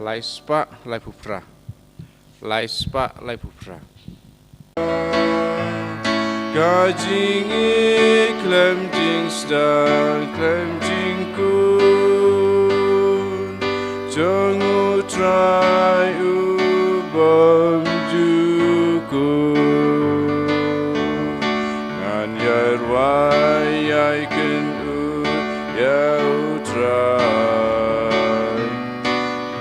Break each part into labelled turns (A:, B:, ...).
A: Laispa Laipupra. Laispa Laipupra.
B: Kajing iklam jing star klam jing kun Jong utrai ubam jukun Ngan yarwai yaiken ya utrai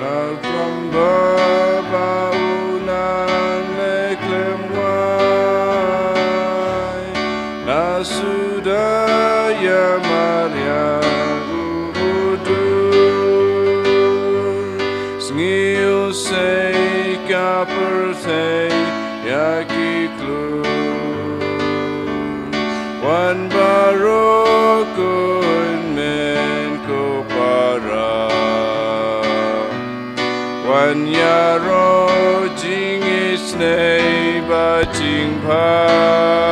B: Nalkram baba unang leklem wai Nasudaya Maria udur Sngil say kaperthay yakiklun Wan barokun men kopara Wan yaro jing isnei bajing pam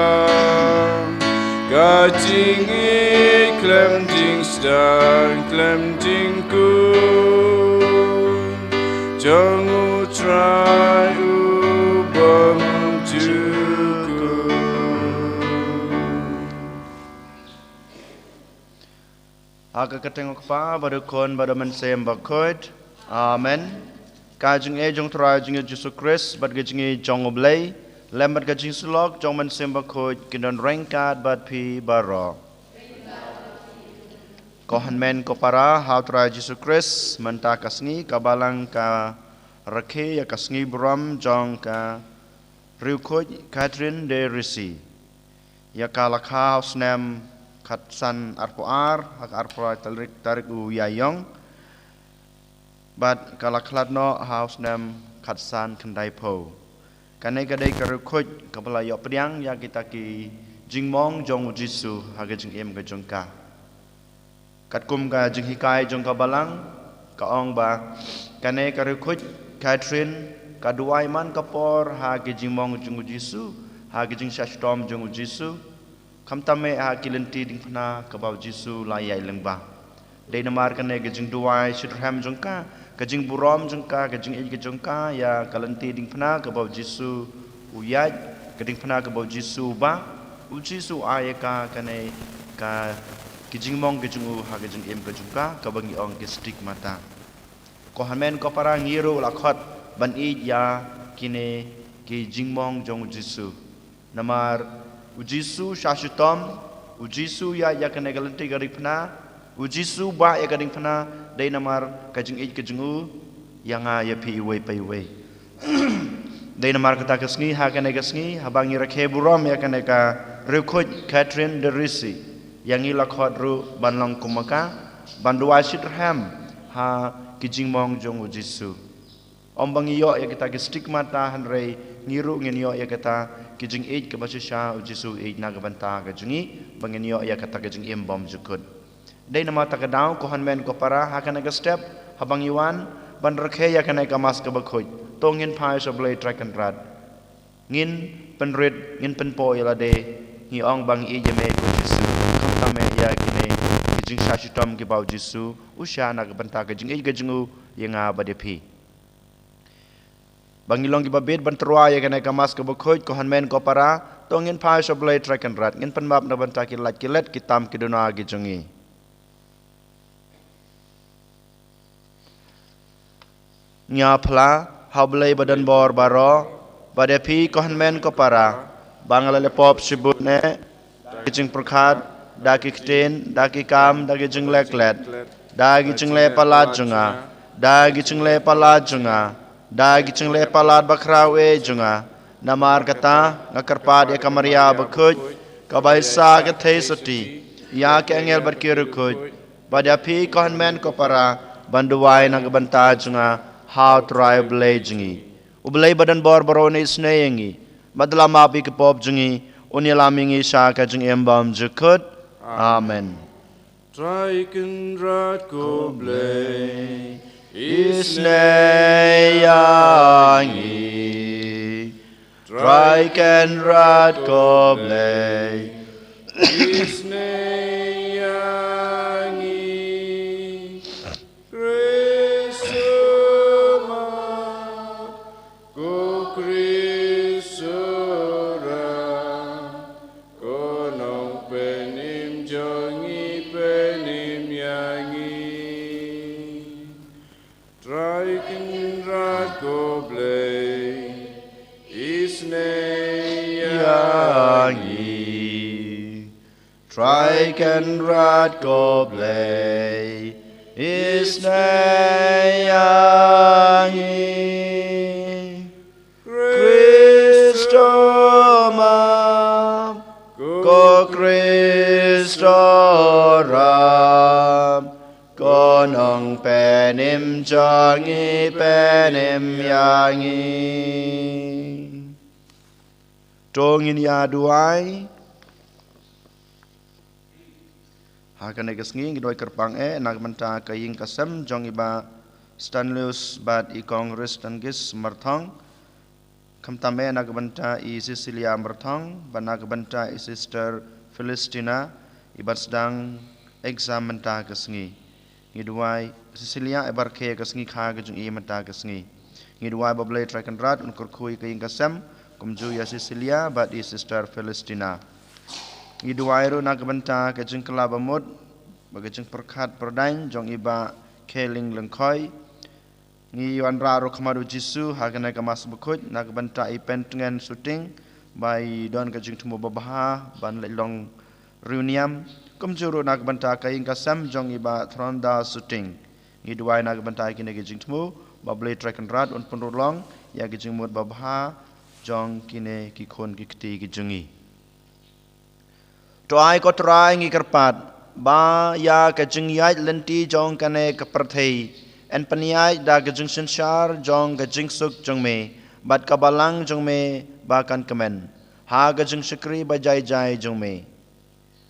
B: Kajing iklam jing star klam jing kun Jong utrai ubam jukun
C: Aga katengok pa badukon badaman sayam bakod. Amen. Kajing jong trai jing Yesus Kristus bad gajing jong oblay. Lembat gajing sulok jong man sayam bakod kinon rengkat bad pi baro. Kohan men ko para hau trai Yesus Kristus menta kasngi kabalang ka rakhe ya kasngi bram jong ka riukoj Catherine de Risi. Ya kalakha snam Katsan arpoar hak arpoar tarik uyayong bat kalakladno house nam katsan kendai po kanai kadai karukoj kapala yok priang ya kita ki jingmong jong jisu haga jing em ka jongka katkum ka jing hikai jong ka balang ka ong ba kanai karukoj Catherine kaduai man kapor haga jingmong jong jisu haga jing shashtom jong jisu Kam tame ha kilenti ding pna kabau Jisu layai lengba. Dei namar kane gejing duai Shidham jongka, gejing burom jongka, gejing ej jongka ya kalenti ding pna kabau Jisu uyaj, geding pna kabau Jisu ba, Jisu ayaka kane ka gejing mong gejing u ha gejing em jongka kabangi ong ke stigmata. Ko hamen ko para ngiru lakhot ban ij ya kine ki jingmong jong Jisu. Namar Ujisu shashutom, ujisu ya kene galanti garipna, ujisu ba ya gading pna, day namar kajing ij kajingu, yang ya pi iwe pa iwe. Day namar kata kasngi ha kene kasngi, habangi rakhe buram ya kene ka rukoj Catherine de Risi, yang ilakhot ru banlang kumaka, banduwa Shidham ha kijingmong jong ujisu. Ombangi yo ya kita ke stigmata hanrei ngiru ngin yo ya kita kijing ej ke basisha Jisu ej nagabanta ke jungi bangin yo ya kata ke jing imbom jukut dei nama ta kadau ko hanmen ko para hakan ga step habang iwan ban rakhe ya kan ga mas ke bakhoj tongin phai so blai track and rad ngin penrit ngin penpo ya de hi ong bang ej me ko Jisu kham ta me ya kine kijing shashitom ke bau Jisu usha nagabanta ke jing ej ga jungu yenga badepi Bangilong gibabit banterwa ya kena kamas ke bukhoj ko hanmen ko para tongin phai so blai track and rat ngin penbab na banta kilat kilet kitam kiduna gi jungi nya phla hablai badan bor baro badepi ko hanmen ko para bangala le pop sibut ne kijing prakhat daki kten daki kam daki jing leklet dagi jingle palat junga dagi jingle palat junga Dagi chengle palat bakrawe junga namar kata ngakarpad ya kamaria bakuj kabaisa ke thesati ya ke angel barkirukuj badapi konmen ko para banduwai nagbanta junga how try blay jungi ublay badan bor barone snayengi badla ma bi kepop jengi unilamingi sha ka jeng embam jekut amen
B: Triken rat go blay
C: isneyangi triken rat ko blay
B: Isneyangi Krisuma Go Krisura Go nong penim jongi penim yangi Triken rat go blay Isneyangi
C: triken rat ko blay isneyangi Kristoma ko Kristoram ko nong penim jongi penim yangi Tongin ya duai Hakan kesngi ngidoi kerpang nak menta kaying kasem jong iba Stanleus bat I Kongres dan gis merthong kam tame nak menta I Cecilia merthong ban nak menta I Sister Filistina ibat sedang exam menta kesngi ngidoi Cecilia ibar ke kesngi kha ke jong I menta kesngi ngidoi bablai trakan rat unkur kui kaying kasem kumju ya Cecilia bat I Sister Filistina Iduairu nak benta ke jeng kelabamut bagi jeng perkat perdain jong iba keling lengkoi ngi yuan raro kemadu jisu hakana kemas bekut nak benta I pentengan syuting by don ke jeng tumu babaha ban lelong reuniam kumjuru nak benta kaing kasam jong iba tronda syuting iduai nak benta kini ke jeng tumu bablai trakan rat un penrulong ya ke jeng mut babaha jong kini kikon kikti kijengi Toai ko trai ngi kerpat ba ya ke jeng yai lenti jong kane ke perthei en peniai da ke jeng sensyar jong ke jeng suk jong me bat kabalang jong me ba kan kemen ha ke jeng syukri ba jai jai jong me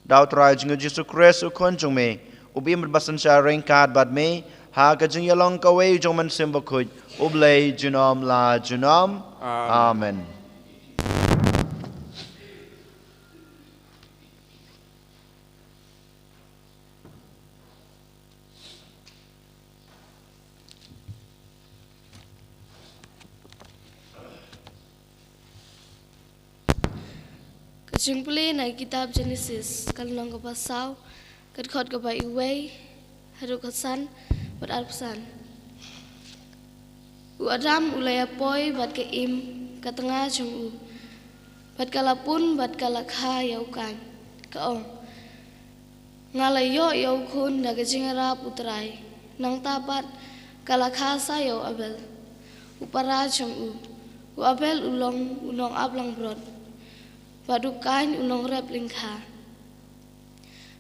C: dau trai jeng Yesus Kristus kon jong me ubi merbasan syar rengkat bat me ha ke jeng yalong kawe jong man simbakut ublei junom la junom amen
D: Jumpa na kitab Genesis kalong ka pasau kadkhot ka ba iway haru kasan bat arpsan u Adam ulaya poi bat ke im ka tengah jong u bat kalapun bat kalakha yau kan kaong ngalayo yau kun na gajingara putrai nang tapat kalakha sa yau abel upara jong u abel unong ablang brod Padukan unong rep lingkha.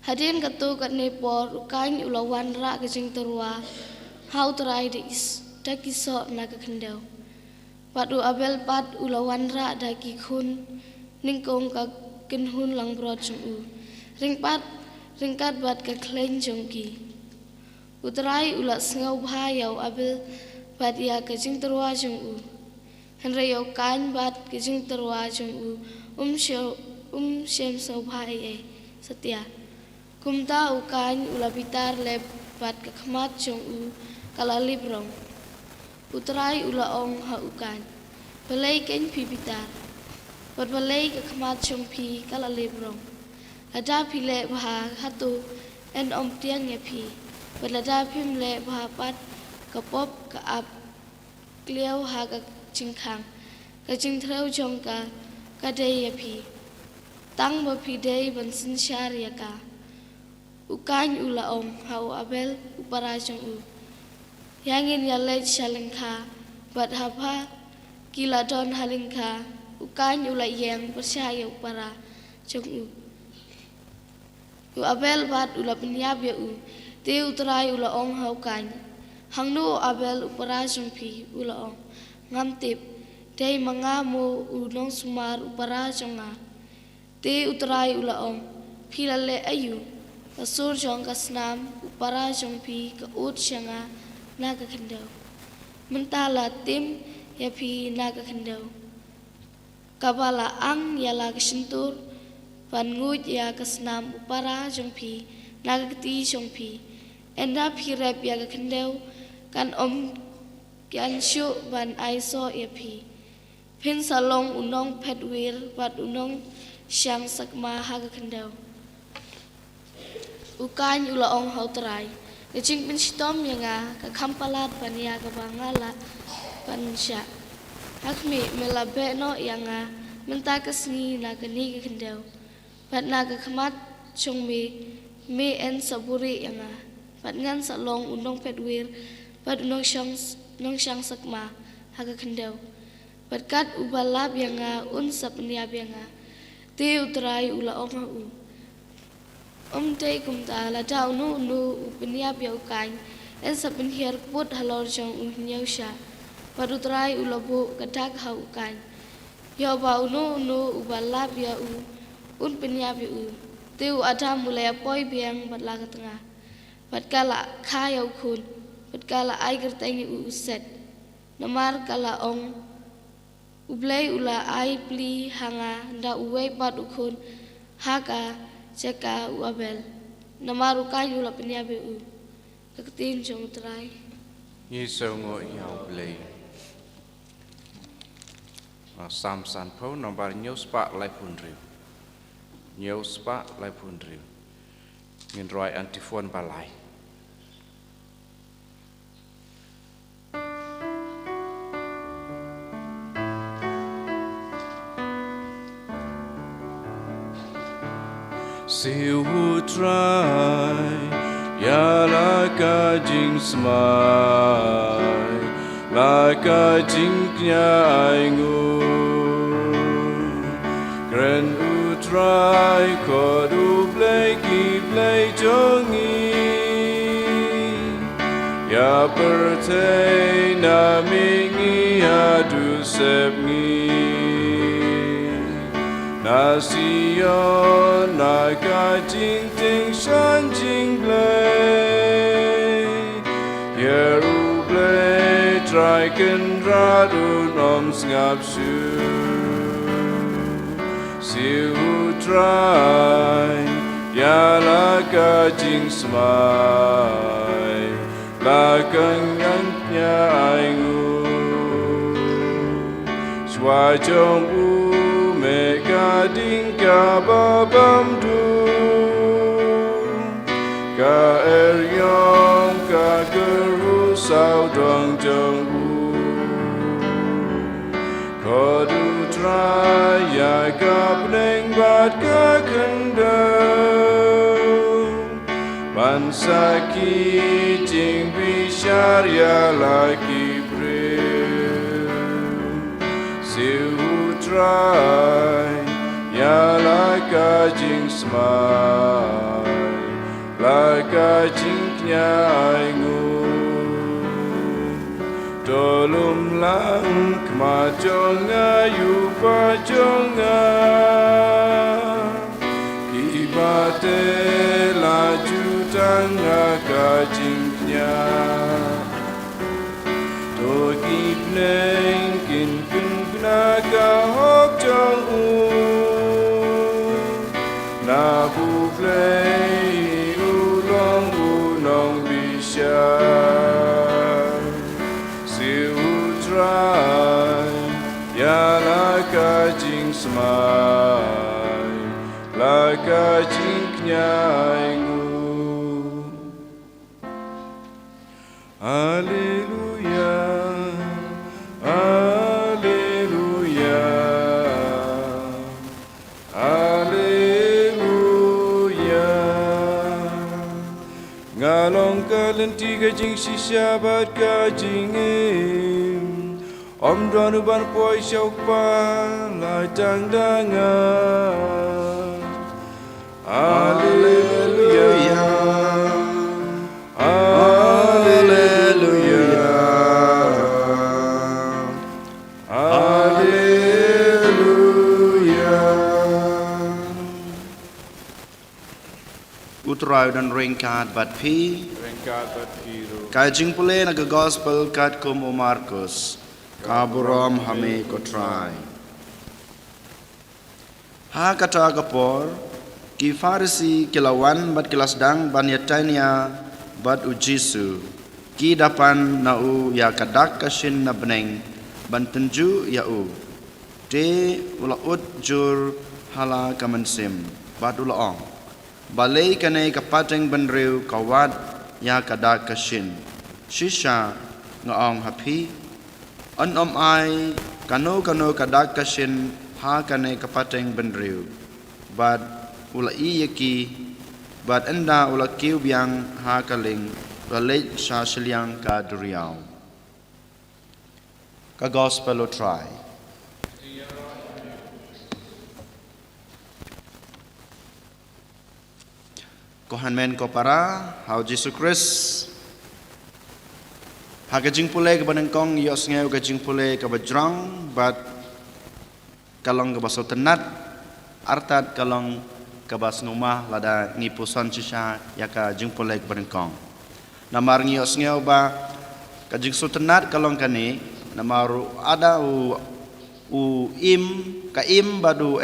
D: Hadin katu kat nepor ukain ulawan ra kejing terua. Hau terai da kisok na kendau. Padu abel pat ulawan ra da kun ningkong ka kenhun lang brod jong u. Ringkat bat ka kleng jong ki. Uterai ulat sengau bhayau abel bat ya kejing terua jong u. Henry yau kain bat kejing terua jong u. Shem so bhai setia kumta ukain ulapitar lebat ke khamat jong u kala librong utrai ula ong ha ukan balai ken pipitar bat balai ke khamat jong pi kala librong ada pile bha hatu en om tiang ya pi balada phim le bha pat kapop ka ap kliau ha ka chingkhang ka chingthreu jong ka kadai api tang ba pidai ban sin syariya ka ukan ula om hau abel upara jong u yangin ya lej shalengkha bat hapa kila don halengkha ukan ula yang percaya upara jong u abel bat ula penyab ya u te utrai ula om hau kan hangnu abel upara jong pi ula om ngamtip Dei mangamo unong sumar upara jonga. Te utrai ulaong pilale ayu. Kasur jong kasnam upara jong pi ka ut syanga naga kendau. Mentala tim ya pi naga kendau. Kabala ang yala kesentur pan ngut ya kasnam upara jong pi naga keti jong pi. Enda pi rep ya ka kendau kan kian syuk ban aiso ya pi. Pin salong unong petwir bat unong syang sakma haga kendau. Ukan ulaong hauterai. Ngecing pin sitom yanga ka kampalat ban ya ka bangala ban sya. Hakmi melabe no yanga menta kesni na keni ka kendau. Bat na ka kemat chong me en saburi yanga. Bat ngan salong unong petwir bat unong syang sakma haga kendau. Berkat ubalap yang unsap niab yang te utrai ulaong hu. Te kumta lada unu upeniab ya ukain en sapen hiar put halor jong unyusha. Padutrai ulabu kadak ha ukain. Ya ba unu ubalap ya un peniab ya te ada mulai poi biang batlaga tengah. Batkala kaya ukun. Batkala ai gertengi uset. Namar kala ong ublay ula ai pli hanga nda uwe bat ukun haka ceka uabel namaru kai ula penyabe keketin jong terai
A: Yeso ngo yau blay sam san po nombar news pak lai punriu news pak lai punriu ngin roi antifon balai
B: Siu try ya la ka jing smai la ka jing nya ai ngu Kren u try ko du play ki play jongi ya pertai na mingi adu sep ngi na Sion na ka jing ting shan jing play Yeru play try ken radun ngap su Siu try ya la ka jing smai la kang yang nya ai ngu Shwa jong u Mega dingka babam du Ka eryong ka geru sao dong jong u Kodu traya ka pneng bat ka kendau Bansaki jing bishar ya laki bril Siu try ya like a jing smile like a jing nyai ngu tolum lang kemajonga yu pajonga kibate la jutanga ka jing nya to keep neng kin naga hok jong na bu play ulong unong bisha siu try ya la ka jing smai la ka jing nyai ngu hallelujah Ngalong kalenti ka jing sisyabat ka jingim Om dranu ban poi syok pa la tang dangan Haleluya Haleluya Haleluya
C: utrai dan ringkat bat pi
B: Rengkat bat piru.
C: kajing pule na ke gospel kat kum Markus kaburam hame ko try ha kata kapor ki farisi kilawan bat kilas dang ban yatania bat ujisu ki dapan na u ya kadak kasin na beneng ban tenju ya u de ula ut jur hala kamansim bat ula ong balai kanai kapateng benriu kawat ya kadak kasin shisha ngaong happy an ai kano kadak kasin ha kanai kapateng benriu bat ula iyaki bat enda ula kiu biang ha kaling balai sa seliang ka duriau ka gospel o try Kohan men ko para hau Jesus Christ hagajing pule ke banengkong yos ngeu gajing pule ke bajrang bat kalong ke baso tenat artat kalong ke bas numah lada ngipusan cisha ya ka jing pule ke banengkong namar yos ngeu ba ka jing so tenat kalong kani namaru ada u im badu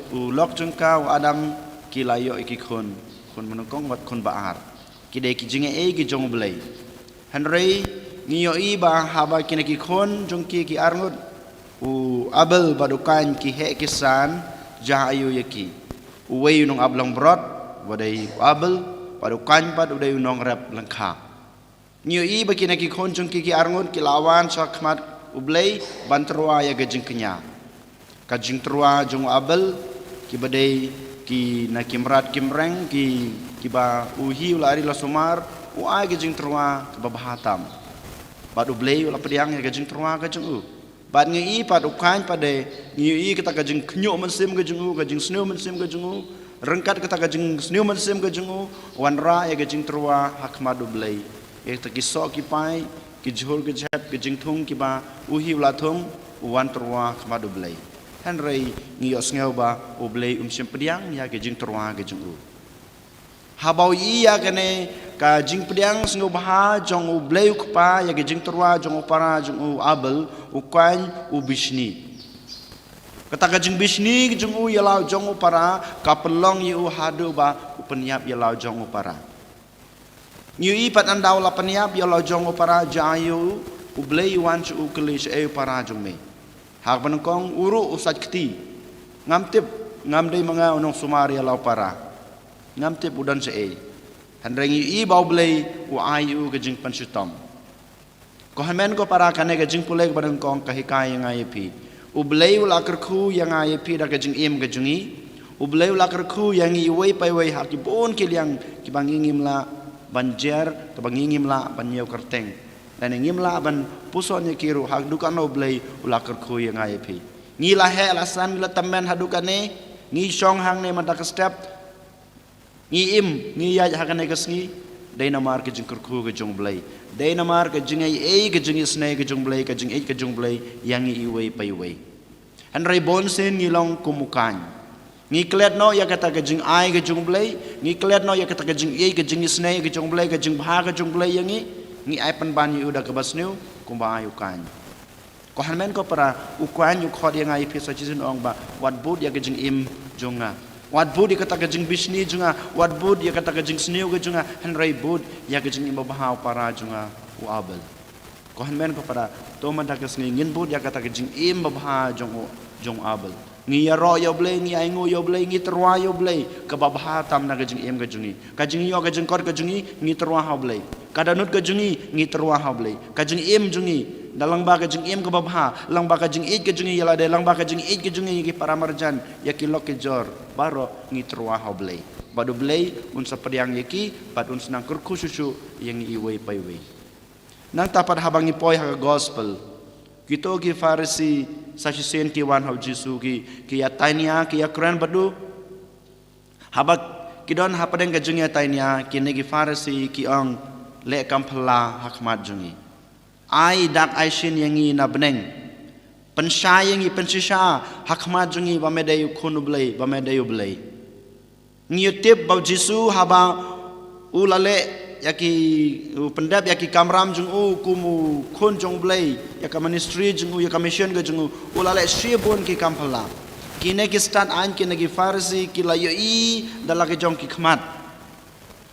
C: u lok jengkau adam kilayo ikikun kun menungkong wat kun baar kidai ki jinge ki jong belai henry ngiyo i ba haba kine ki kon jong ki arngut u abel badukan ki he kisan jahayu yaki uwe nong ablang brot wadai abel badukan pad udai nong rap lengka ngiyo i ba kine ki kon jong ki arngut ki lawan sakmat ublai bantrua ya gajing kenya kajing trua jong abel ki badai ki na kimrat kimreng ki ba uhi ulari la sumar uai gejing trua ke babahatam padu blei ula pediang ya gejing trua gejing u bad ngi padu kain pade ngi kita gejing knyo mensim gejing u gejing sneu mensim gejing u rengkat kita gejing sneu mensim gejing u wanra ya gejing trua hakmadu blei ya kita kisok ki pai ki jhol ke jap gejing thung ki ba uhi ula thung wan trua hakmadu blei Henry ngiyos ngeu ba ublei simpediang ya ke jing terwa ke jing u habau iya kene ka jing pediang sngu bah jong ublei ukpa ya ke jing terwa jong upara jong u abel ukwan u bishni kata ka jing bishni jong u yalau jong upara ka pelong yu hadu ba upeniap yalau jong upara nyu ipat andau la peniap yalau jong upara jayu ublei wan chu uklish e upara jong me hak penengkong uru usat keti ngamtip ngamdei mga unong sumari lau para ngamtip udan se handrengi i bau blei u ayu gejing pansutom ko hamen ko para kane gejing pulai penengkong kahikai yang ayepi u blei ula kerku yang ayepi da gejing im gejungi u blei ula kerku yang i wei pai wei hak bon kiliang ki bangingim la banjer ke bangingim la banyau kerteng dan ngim la ban pusonya kiru hak dukan no blei ula kerku yang ayepi ngi la he alasan la tamen hadukane ngi song hang ne mata ke step ngi ngi ya hakane kesngi dai namar ke jing kerku ke jong blei dai namar ke jing ai ke jing snai ke jong blei ke jing ai ke jong blei yang i wei pai wei henry bonsen ngi long kumukan ngi klet no ya kata ke jing ai ke jong blei ngi klet no ya kata ke jing ai ke jing snai ke jong blei ke jing bha ke jong blei yang ngi ai pan ban yu da kabasnu kumba ayu kan ko hanmen ko para ukwan yu khod yang ai pisa chisin ong ba wat bud ya gejing im jonga wat bud ya kata gejing bisni jonga wat bud ya kata gejing sniu ge jonga henry bud ya gejing im bahau para jonga u abel ko hanmen ko para to man da kesni ngin bud ya kata gejing im bahau jong abel ngi ya ro yo blei ngi ai ngo yo blei ngi terwa yo blei ke babha tam na gejing im gejungi kajing yo gejing kor gejungi ngi terwa ha blei kadanut gejungi ngi terwa ha blei kajing im jungi dalang ba kajing im ke babha lang ba kajing it gejungi yala de lang ba kajing it gejungi ki para marjan ya ki lok ke jor baro ngi terwa ha blei badu blei un sapediang yaki pad un senang kurku susu yang i wei pai wei nang tapat habangi poi ha gospel kito ki farisi sasisen ki wan hau jisu ki atainia ki akran badu habak kidon hapadeng ka jungi atainia ki negi farisi ki ong le kampala hakmat jungi ai dak aishin yangi na beneng pensha yangi pensisha hakmat jungi bamedayu kunublei bamedayu blei ngiyutip bau Jisu haba ulale yaki pendap yaki kamram jung kumu khun jong blai yaka ministry jung yaka mission ga jung ulale shibun ki kampala kine ki start an kine ki farsi ki layo i dalake jong ki khmat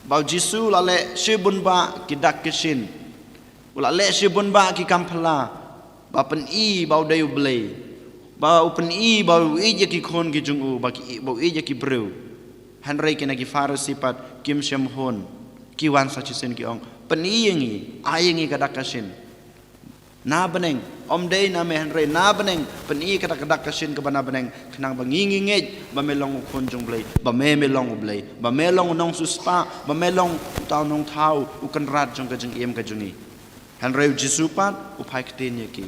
C: bau Jisu lale shibun ba ki dak kishin ulale shibun ba ki kampala ba pen i bau dayu blai bau pen i bau i yaki khun ki jung ba ki bau i yaki breu hanrei kina ki farsi pat kim shem hon ki wan sa chisen ki ong peniyengi ayengi kadakasin na beneng om dei na me hanrei na beneng peni kadakasin ke bana beneng kenang bangingi ngej ba melong konjong blai ba melong blai ba melong nong suspa ba melong tau nong tau ukan rat jong ka jeng em ka jungi hanrei Jisu pat upai keten yaki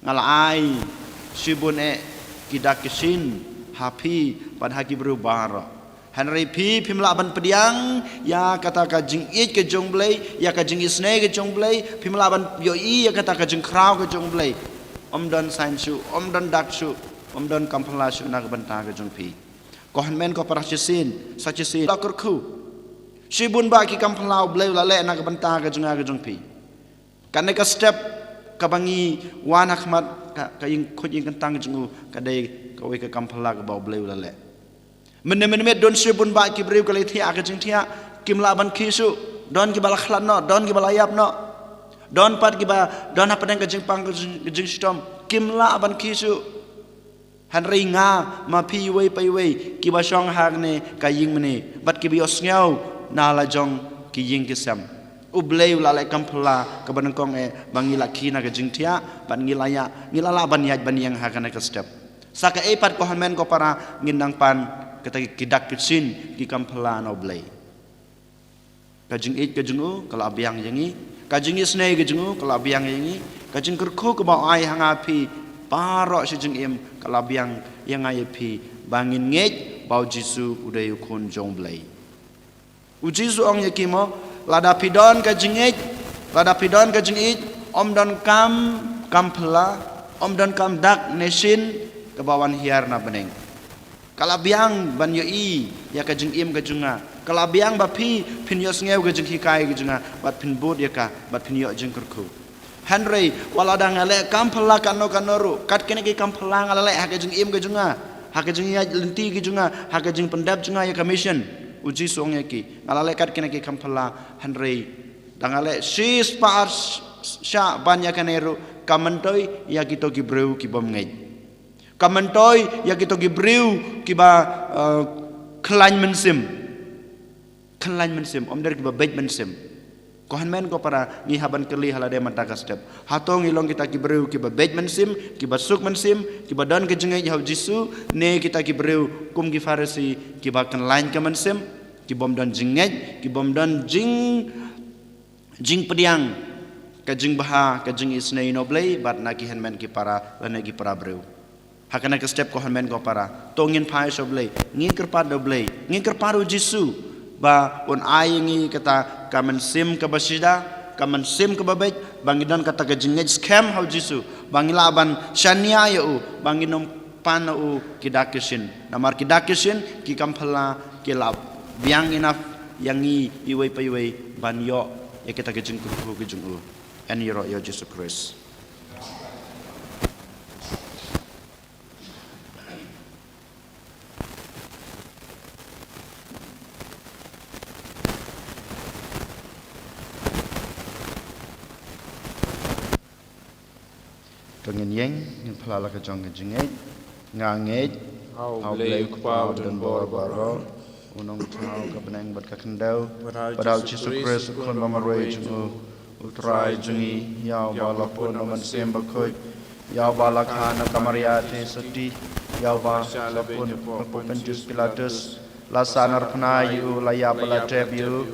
C: ngala ai sibun kidakasin happy pad haki berubah Henry P pimla ban pediang ya kata ka jing it ke jong blai ya ka jing isne ke jong blai pimla ban yo i ya kata ka jing kraw ke jong blai om don sain su om don dak su om don kampala su na ban ta ke jong pi ko han men ko para chisin sa chisin lakur khu shibun ba ki kampala blai la le na ban ta ke jong pi kan ka step ka bangi wan ahmad ka ing khoj ing kantang jong ka dei ka we ka kampala ka ba blai la le menemet don shibun ba ki breu kali thia ka jing thia kimla ban khisu don ki bala khlan no don ki bala yap no don pat ki ba don apa deng ka jing pang ka jing stom kimla ban khisu han ri nga ma phi wei pai wei ki ba shong hak ne ka ying mene bat ki bi osngau na la jong ki ying ki sam ubleu la le kampla ka ban kong bangila khina ka jing thia ban ngilaya ngilala ban yaj ban yang hakana ka step saka pat ko han men ko para ngindang pan kata kidak kitsin ki kampala no blai kajing it kajungu kala abiang yangi kajing isne kajungu kala abiang yangi kajing kerko ke ba ai hanga pi paro si jing em kala abiang yang ai pi bangin ngej bau Jisu udai ukun jong blai u Jisu ong yakimo lada pidon kajing it lada pidon kajing it om don kam kampala om don kam dak nesin ke bawan hiar na beneng kalabiang ban yo i ya ka jing im ka junga kalabiang ba phi phin yo sngew ka jing hikai ka junga bat phin bud ya ka bat phin yo jing kurku hanrei wala dang ale kampala kanoru kat kene ki kampala ngale ha ka jing im ka junga ha ka jing ya lenti ka junga ha ka jing pendap junga ya ka mission uji song ya ki ngale kat kene ki kampala hanrei dang ale sis pa sha ban ya kaneru kamantoi ya kito ki breu ki bom ngej kamantoi ya kita gibriu kiba kelain mensim om dari kiba baik mensim ko han men ko para ngi haban keli halade mata ka step hatong ilong kita gibriu kiba baik mensim kiba suk mensim kiba dan ke jengai hau Jisu ne kita gibriu kum gi farisi kiba kelain ke mensim kibom dan jingej kibom dan jing pediang ka jing baha ka jing isne no blai bat na ki han men ki para lane ki para breu hakana ke step ko han men ko para tongin pai so blai ngin kerpat do blai ngin kerparu Jisu ba on ayengi kata kamen sim ke basida kamen sim ke babet bangidan kata ke jingej scam hau Jisu bangila ban shania yo banginom pan u kidakesin namar kidakesin ki kampala ki lab biang enough yangi iwei paiwei ban yo ya kita ke jing ku ke jing u and yo Jesus Christ. Tengin yang pelala ke jong jengej ngangej au bleu kwau dan bor unong tau ke benang bat ka kendau padal Jesus Christ kon mamaroi jung utrai jungi yau bala pun man semba khoi yau bala khana kamaria te sati yau ba pun Pontius Pilatus lasanar pnayu laya bala trebiu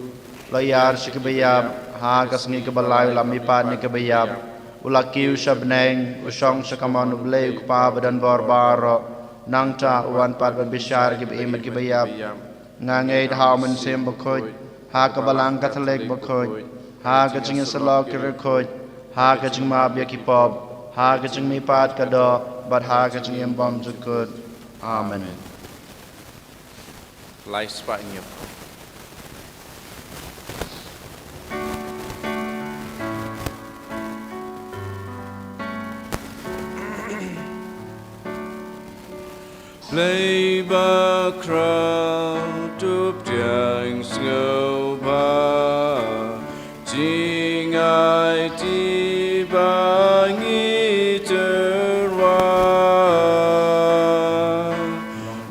C: layar sikbayab ha kasngi ke balai lami pa ni ke bayab ulakiu sabneng usong sakaman ublei kupa badan barbaro nangta uan pat berbishar ki imet ki bayab ngangei hau men sem bakhoj ha ka balang kathalek bakhoj ha ka jing salok ki rekhoj ha ka jing ma bya ki pop ha ka jing mi pat ka do bat ha ka jing em bom jukut amen
A: lai spa nyop.
B: Play ba crowd tup tiang ngâu ba jing ai ti ba ngi terwa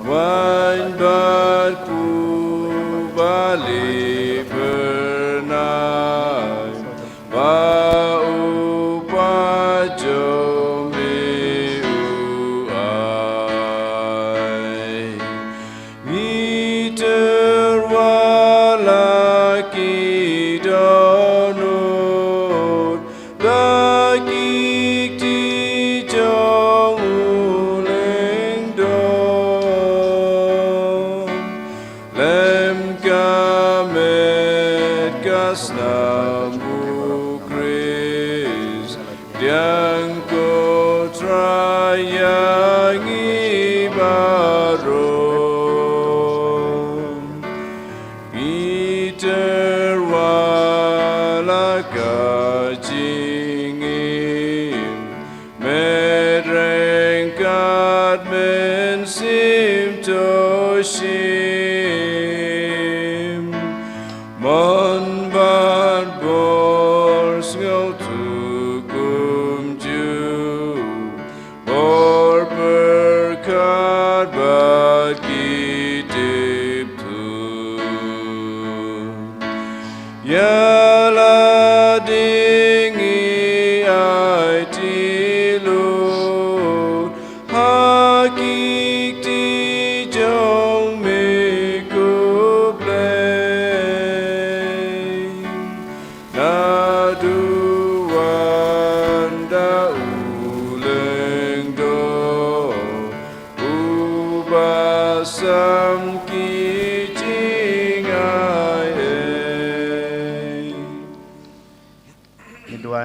B: wan ba ku ba li bernai ba u ba jo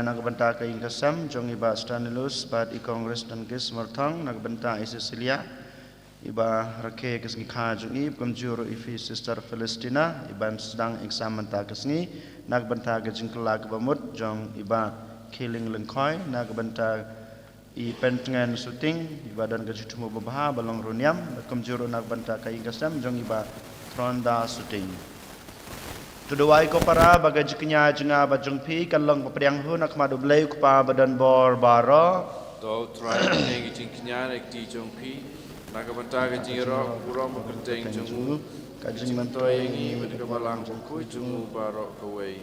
C: Nagbenta kay kasam jong iba Stanilus bad I Kongres dan kis marthang nagbenta I Cecilia iba rake kes ngikha jong I kamjur ifi sister Palestina iban sedang eksamen ta kesngi nagbenta ke jingkla ke bamut jong iba killing lengkoi nagbenta I pentengan shooting iba dan ke jutumu babaha balong runiam kamjur nagbenta kay kasam jong iba tronda shooting Tuduai ko para bagai jiknya jenga bajung pi kalong papriang hu nak madu blay ko pa badan bor baro
A: Do try negi jingknya nek di jongpi nagabanta ke jiro uram berteng jongu kajing mantoy ngi medika balang jongku jongu baro kawai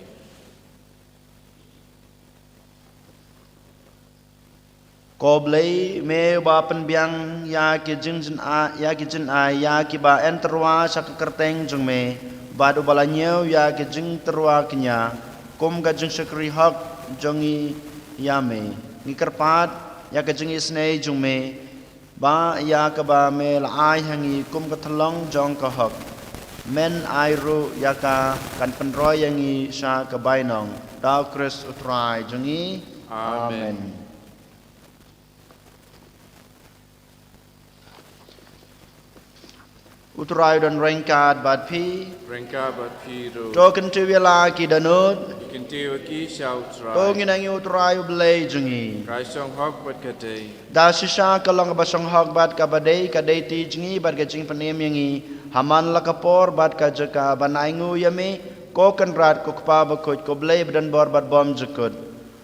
C: ko blay me ba penbiang ya ki jin a ya ki jin a ya ki ba enterwa sak kerteng jong me Badu balanyau ya ke jing terwa kenya kum ka jing sekri hak jongi yame ni kerpat ya ke jing isnei jung me ba ya ka ba me lai hangi kum ka thlong jong ka hak men ai ru ya ka kan penroy yangi sha ka bainong dau kris utrai jongi amen Uturai dan rengkat bad pi
A: Rengka bat piro
C: token tu wela ki danut
A: Ikin tiwa ki shau try
C: to nginangi uturai blay jungi
A: Kai song hok bat kadei
C: da shisha kalong basong hok bad ka badai ka dei ti jungi bad ka jing panem yangi haman lakapor bad ka jaka banaingu yame ko kan rat ko kpa ba ko blay badan bor bad bom jukut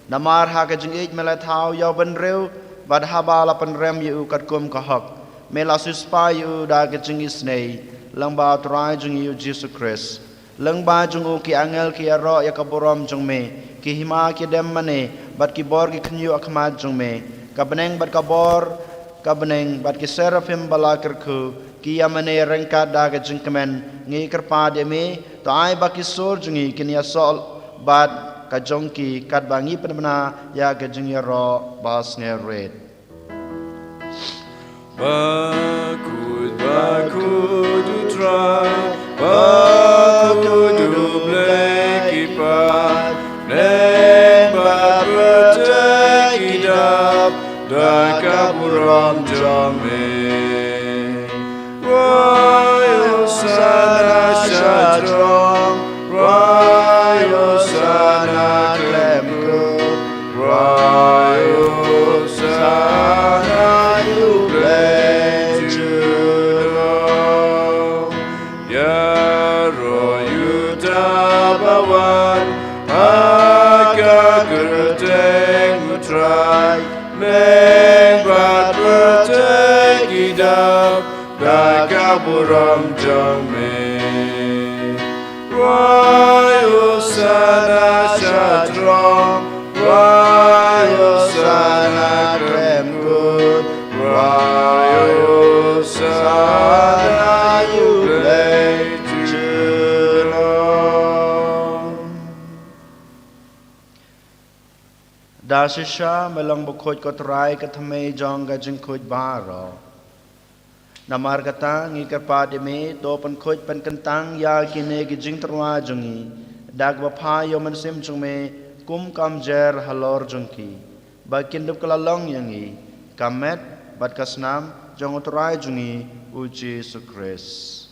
C: namar ha ka jing ej mela thau yaw ban reu bad habala pan rem yu kat kum ka hok Mela suspa yu da ke jing isnei lang ba trai jung yu Jesus Christ lang ba jung ki angel ki aro ya kaborom jung me ki hima ki dem mane bat ki bor ki khnyu akhmat jung me ka beneng bat ka bor ka beneng bat ki seraphim bala kerku ki yamane rengka da ke jing kemen ngi kerpa de me to ai ba ki sur jung ki nia sol bat ka jong ki kat bangi penmana ya ke jing ya ro bas nge red
B: Bakut utrai, bakut blek kipat, nembat bertek hidap, dah kaburam jame. Wahai sana daga buram jome Wayo sana shatrom Wayo sana kremkut Wayo sana yublei juno Dasisha melang bukoj kotrai katame jongga jengkoj baro Namar kata ngikar pademe to pan khoj pan kantang ya kine gi jing terwa jungi dag bapha yo man sim jungme kum kam jer halor jungki bakin dup kala long yangi kamet bat kasnam jong utrai jungi uji sukres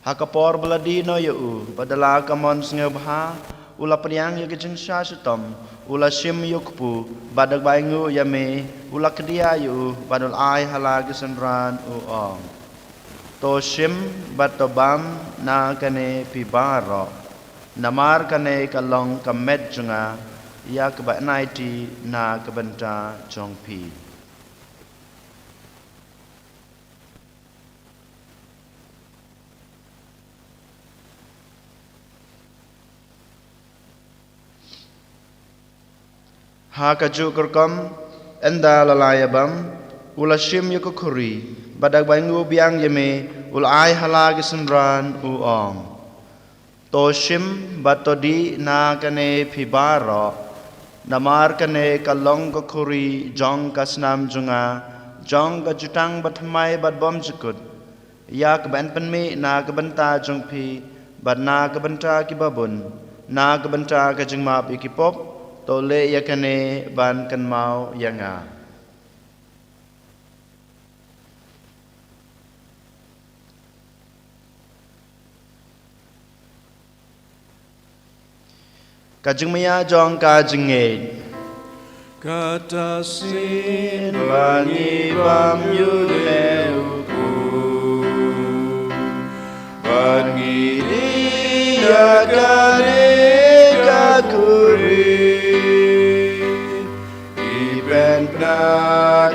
B: hakapor beladi no yu padala kamon sngebha ula priang yo gi jing sha sutom ula shim yukpu badak baingu yame ula kedia yu badul ai halagi senran uong to shim batobam na kane pibaro namar kane kalong kamet junga ya keba naiti na kebenta jongpi Hakaju kerkom enda lalayabam ula shim yukukuri badak baingu biang yeme ul ai halagi senran uong to shim batodi na kane pibaro namar kane kalong kukuri jong kasnam junga jong ka jutang batmai batbom jukut yak ban penme na kebenta jongpi bat na kebenta kibabun na kebenta kajingma ikipop tole yakane ban kan mau yanga kajing maya jong kajing nge kata sin bani bam yuleuku bani yakane kakuri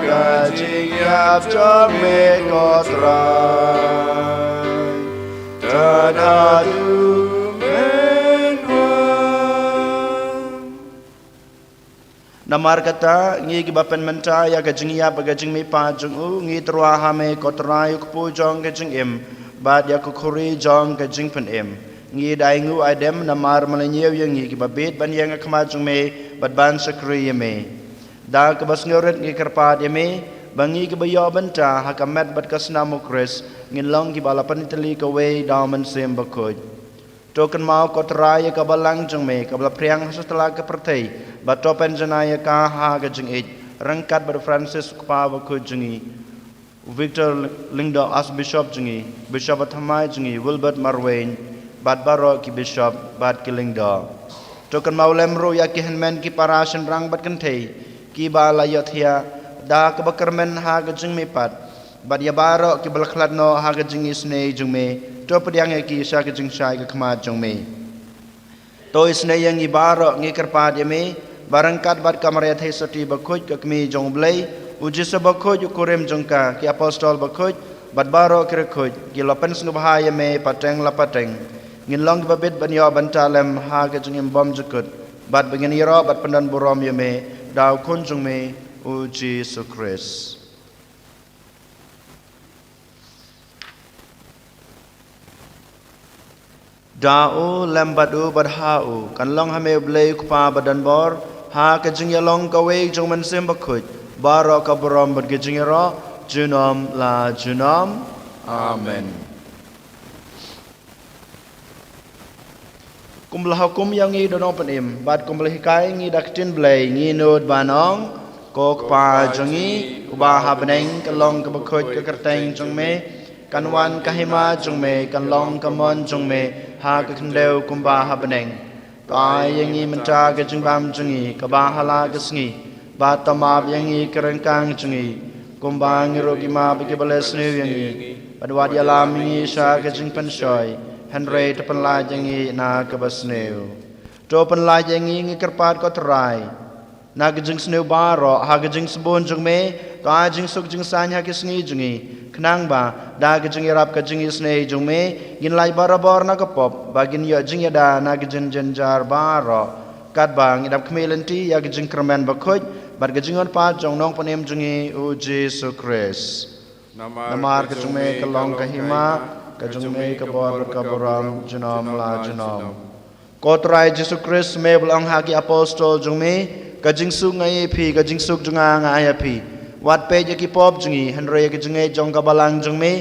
B: kajing yap jome kotrai tadadu menwan namar kata ngi gibapen menta ya kajing yap kajing me pa jung u ngi terwa hame kotrai ukpu jong kajing im bad ya kukuri jong kajing pen im ngi daingu adem namar malenyew yang ngi gibabit ban yang akma jung me bad ban sakri me da kebas ngoret ngi kerpa deme bangi ke bayo benta hakamet bat kasna mukres ngilong ki balapan itali ka we daman sem bakoj token mau kotrai ka balang jengme ka bala priang setelah ke pertai bat topen janaya ka ha ga jeng it rangkat bat Francis pa bakoj jengi Victor Lingdo as bishop jengi bishop athamai jengi Wilbert Marwain bat baro ki bishop bat ki Lingdo token mau lemro ya ki henmen ki parasan rang bat kentei ki bala yothia da ka bakarmen ha ga jing me pat bad ya baro ki balkhlat no ha ga jing isne jung me to padiang ki sha ga jing shai ga khma jung me to isne yang i baro ngi karpa de me barangkat bad kamare thai soti bakhoj ka kmi jong blai uji sa bakhoj kurem jong ka ki apostol bakhoj bad baro ki khoj ki lopen snu bahaya me pateng la pateng ngin long ba bet ban yo bantalem ha ga jing bom jukut bad bengin iro bad pandan burom ye me daw kunjung me uji sukres dau lembadu badhau kan long hame blei kupa badan bor ha ka jing yalong ka we jong man sim bakhut baro ka borom bad ge jing ro junom la junom amen kumlah hukum yang ngi donong penim bad kumlah hikai ngi daktin blei ngi nod banong kok pa jongi ubah habneng kalong ka bakhoj ka kerteng jong me kanwan kahima jong me kanlong kamon jong me ha ka khendeu kumba habneng tai yang ngi menta ka jing bam jongi ka ba hala ka sngi ba tamab yang ngi kerengkang jongi kumba ngi rogi ma bi ke bales ne yang ngi badwad yalam ngi sha ka jing pen shoy Henry tepen la jangi na kabasneu to pen la jangi ngi kerpat ko trai na gejing sneu baro ha gejing sebon jung me ta jing suk jing san ha kisngi jungi knang ba da ke jing rap ke jing isne jung me gin lai barabor na ka pop bagin yo jing ya da na ke jen jen jar ba ro kat bang idap kmelenti ya ke jing kermen ba khoj bar ke jing on pa jong nong panem jungi u Jesus Christ namar ke jung me ka long ka hima ka jung me ka bor ka boram junom la junom kotrai Jesus Christ me blang ha ki apostol jung me ka jing su ngai phi ka jing suk junga nga ya phi wat pe je ki pop jungi hanre ke junge jong ka balang jung me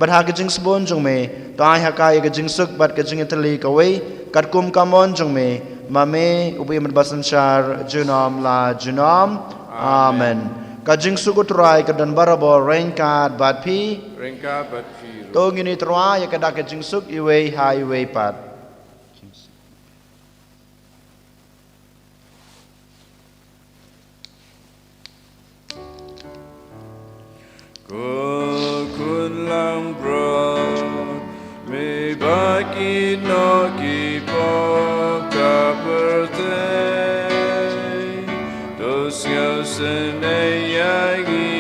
B: bat ha ke jing sbon jung me tai ha ka ke jing suk bat ke jing tali ka wei kat kum kamon jung me mame ubi mat basan shar junom la junom amen ka jing suk utrai ka dan barabo rain kat bat phi
A: Rengka bat firu.
B: to ngini trwa ya ka da ke jing suk i wei ha i wei pat
A: Kun lang bro, me baki no ki po ka perte, dos yo sene yagi.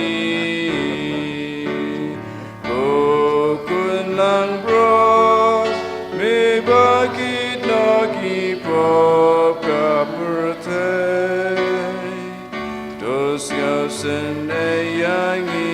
A: Kun lang bro, me baki no ki po ka perte, dos yo sene yagi.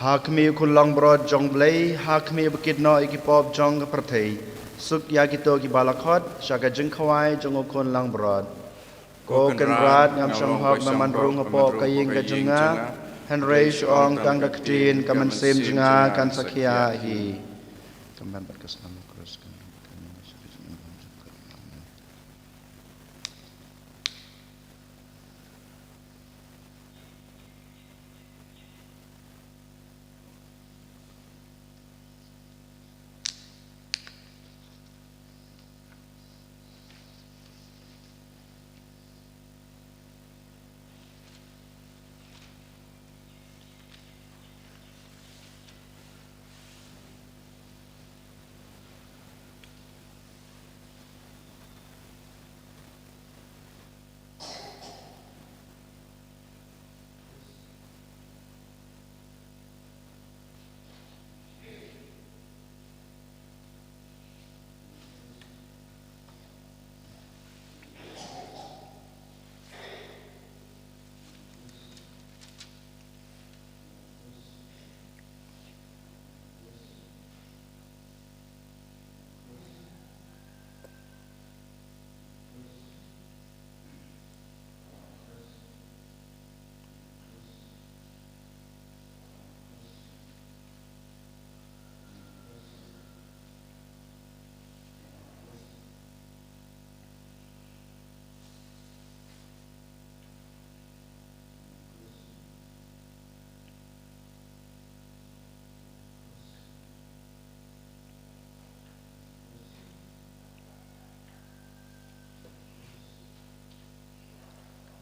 B: Hakmi kulang brod jong blay, hakmi bekit no ikipop jong pertei. Suk ya kito ki balakot, syaka jeng kawai jong ukun lang brod. Ko kenrat ngam syam hok naman rung apo kaying ka jenga, henrei syong kang daktin kaman sem jenga kan sakya hi. Kamban berkesan kurus kan.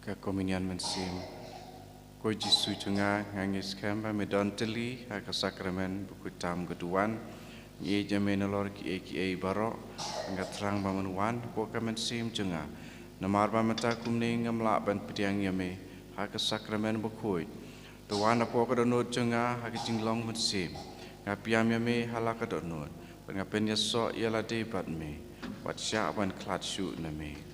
A: Ke komunian mensim. Ko Jisu cenga ngangis kamba medon teli haka sakramen buku tam keduan. Ye jamen lor ki baro ngat terang bamenuan ko ka mensim cenga. Namar bamata kumni ngamla ban pediang yame haka sakramen buku. Tuan apo ka donot cenga haka jinglong mensim. Ngapiam yame halaka donot. Pengapen yaso yala debat me. Wat sya ban klat syu na me.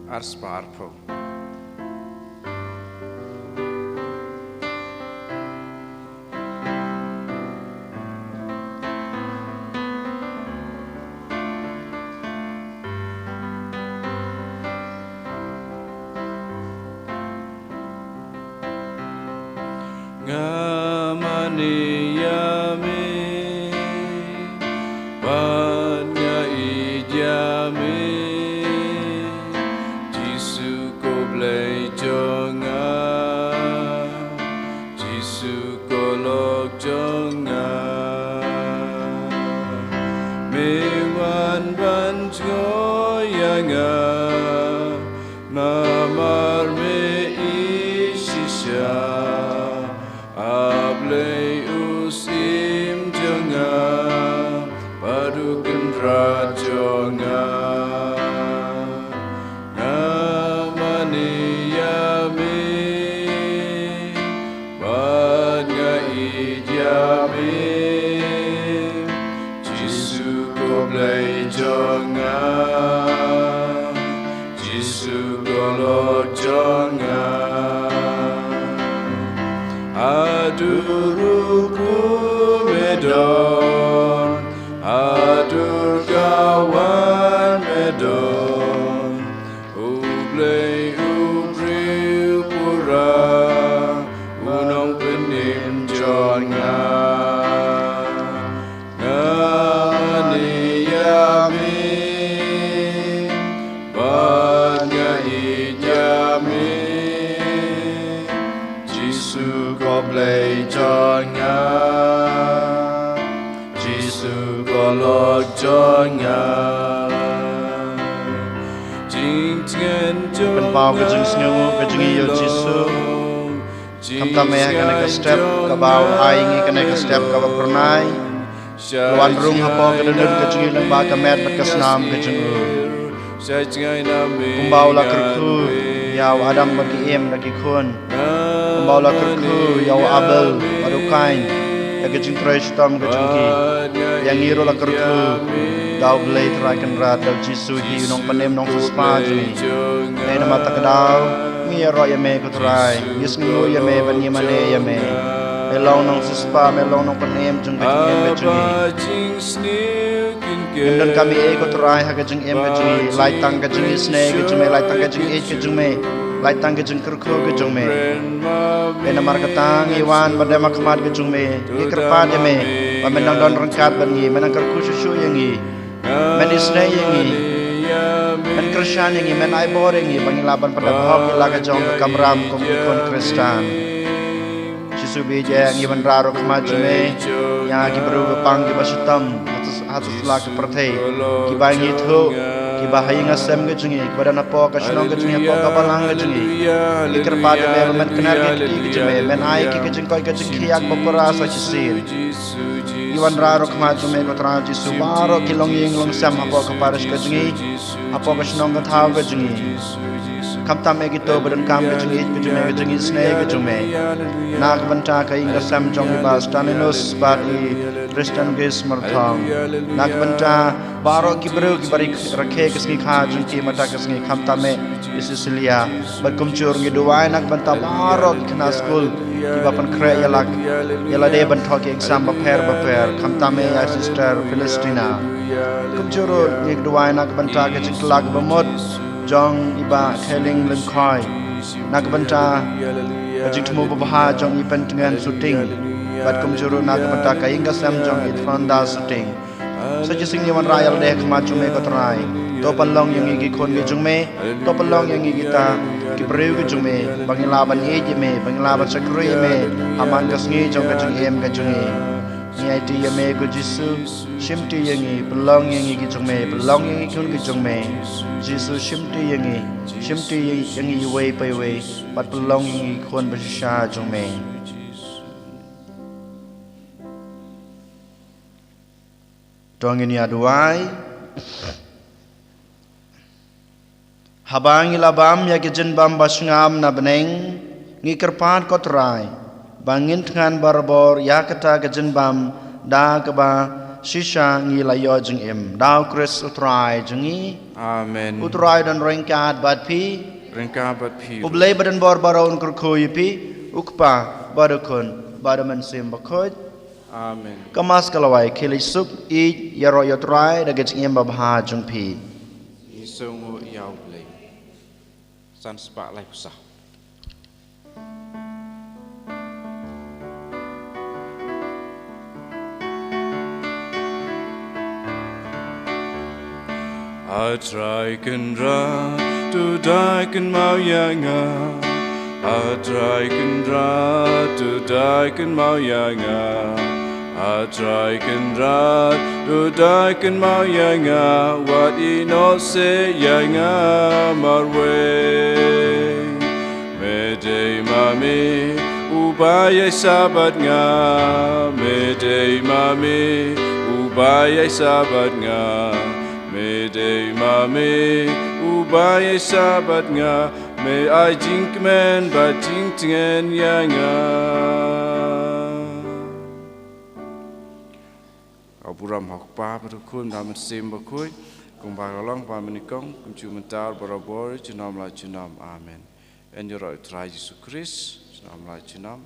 A: Arsparpo.
B: Bao ke jeng sengu ke jeng iyo Jisu kam tameh kene ke step ke bau aingi kene ke step ke pernai luan rung hapo ke dendun ke jeng ilang ba ke met ke senam ke jeng kumbau la kerku yau Adam bagi em lagi kun kumbau la kerku yau Abel padukain ya ke jeng Kristum ke jeng ki yang ngiro la kerku dau belai terakan rat dau Jisu hi nong panem nong suspa jeng Ena mata kedau, ngi ro ya me kutrai, ngis ngu ya me ban mane ya me. Melong nong sispa, melong nong panem jeng kajeng em kajeng. Gendon kami kutrai ha kajeng em kajeng, lai tang kajeng isne kajeng me, lai tang kajeng kajeng me, lai tang kajeng kerku kajeng me. Ena mar katang iwan pada makmat kajeng me, ngi kerpat ya me, pamenang don rengkat ban ngi, menang kerku susu yang ngi, men isne yang ngi. Men Kristen yang men aibor yang bangi laban pada bahok ilaga jong ke kamram kong ikon Kristen. Jisu bija yang iban raro kemajume yang agi beru bepang ki basitam atas lak pertei ki bangi thu ki bahai ngasem ke jengi pada napo ka shnong ke jengi po ka balang ke jengi ikir pada me men kenar ke jengi men ai ki ke jengkoi ke jengi ak bapara sa chisir iwan raro kemajume ko tra Jisu baro ki long ying long sam apo ka paris ke jengi apo ka shnong ka thau ke jengi kam tam gitu badan kam ke jengi sne ke jengi nak banta ka inga sam jong bas taninus badi Kristen ges marthang nak banta baro ki bro ki bari rakhe kesni kha jengki mata kesni kam tame isisilia bakum chur ngi duwai nak banta baro ki kena school ki bapan kre yala de ban thok exam baper kam tame ya sister Palestina kum chur ngi duwai nak banta ke jiklak bamot jong iba kheling len khoi nak banta ajing tmu baha jong ipen tengan shooting bat kum juru nak banta ka inga sam jong it fanda shooting saja sing yawan rayal deh kemaju me ko trai to palong yang igi kon ge jung me to palong yang igi ta ki preu ge jung me bangilaban ye je me bangilaban sakri me aman gas ngi jong ge jung em ge jung ni ai ti ye me ko Jisu shim ti yang igi palong yang igi jung me palong yang igi kon ge jung me Jisu shim ti yang igi we pai we bat palong yang igi kon ba sha jung me Tuang ini aduai Habang ilabam ya kijen bam basngam na beneng ngikerpat kotrai bangin tengan barbor ya kata kijen bam da keba sisa ngilayo jeng em dau Kris utrai jengi
A: Amen.
B: utrai dan rengkat bat pi
A: Rengkat bat pi.
B: ublay badan bor baraun kerkoi pi ukpa badakun badaman sim bakoj
A: Amen.
B: Kamas kalawai kilisuk I yaro yotrai da gets ngem babha jung pi
A: Isungu yau blai. San sepak lai kusah. Atrai kan ra tu dai kan mau yanga Atrai kan ra tu dai kan mau yanga Atrai kan ra tu dai kan mau yanga Wat ino se yanga marwe Medei mami Ubaya sabat nga Medei mami Ubaya sabat nga Medei mami Ubaya sabat nga Me ai jink men ba jink tingen yanga Au buram hok pa tu kun da men sim ba kui Kung ba long pa menikong kum chu mentar barabor cunam la cunam amen En jero trai Yesus Kristus cunam la cunam